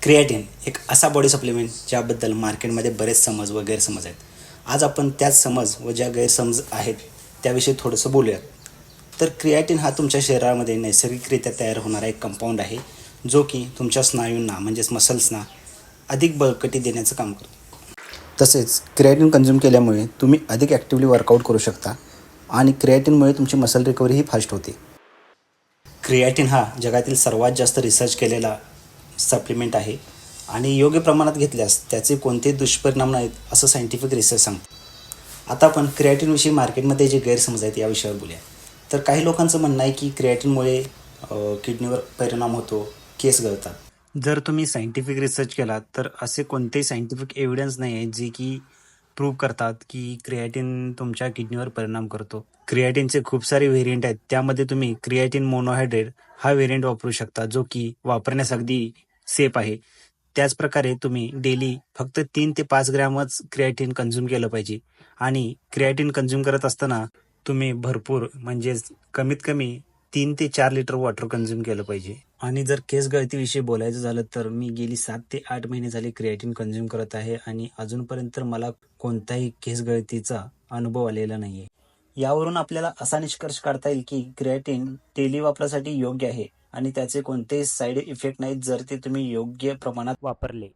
Creatine एक असा body supplement ज्याबद्दल मार्केटमध्ये बरेच समज व गैरसमज आहेत. आज आपण त्याच समज व ज्या गैरसमज आहेत त्याविषयी थोडंसं बोलूयात. तर क्रिएटिन हा तुमच्या शरीरामध्ये नैसर्गिकरित्या तयार होणारा एक कंपाऊंड आहे, जो की तुमच्या स्नायूंना म्हणजेच मसल्सना अधिक बळकटी देण्याचं काम करतो. तसेच क्रिएटिन कंझ्युम केल्यामुळे तुम्ही अधिक ॲक्टिव्हली वर्कआउट करू शकता आणि क्रिएटिनमुळे तुमची मसल रिकव्हरीही फास्ट होते. क्रिएटिन हा जगातील सर्वात जास्त रिसर्च केलेला सप्लिमेंट आहे आणि योग्य प्रमाणात घेतल्यास त्याचे कोणतेही दुष्परिणाम नाहीत असं सायंटिफिक रिसर्च सांगतं. आता आपण क्रिएटिनविषयी मार्केटमध्ये जे गैरसमज आहेत या विषयावर बोलूया. तर काही लोकांचं म्हणणं आहे की क्रिएटिनमुळे किडनीवर परिणाम होतो, केस गळतात. जर तुम्ही सायंटिफिक रिसर्च केला तर असे कोणतेही सायंटिफिक एव्हिडन्स नाही आहे जे की प्रूव्ह करतात की क्रिएटिन तुमच्या किडनीवर परिणाम करतो. क्रिएटिनचे खूप सारे व्हेरियंट आहेत. त्यामध्ये तुम्ही क्रिएटिन मोनोहायड्रेट हा व्हेरियंट वापरू शकता, जो की वापरण्यास अगदी सेफ आहे. त्याचप्रकारे तुम्ही डेली फक्त 3 ते 5 ग्रॅमच क्रिएटिन कंझ्युम केलं पाहिजे आणि क्रिएटिन कंझ्युम करत असताना तुम्ही भरपूर म्हणजेच कमीत कमी 3 ते 4 लिटर वॉटर कंझ्युम केलं पाहिजे. आणि जर केस गळतीविषयी बोलायचं झालं तर मी गेली 7 ते 8 महिने झाले क्रिएटिन कंझ्युम करत आहे आणि अजूनपर्यंत मला कोणताही केस गळतीचा अनुभव आलेला नाहीये. यावरून आपल्याला असा निष्कर्ष काढता येईल की क्रिएटिन डेली वापरासाठी योग्य आहे आणि त्याचे कोणतेही साईड इफेक्ट नाहीत जर ते तुम्ही योग्य प्रमाणात वापरले.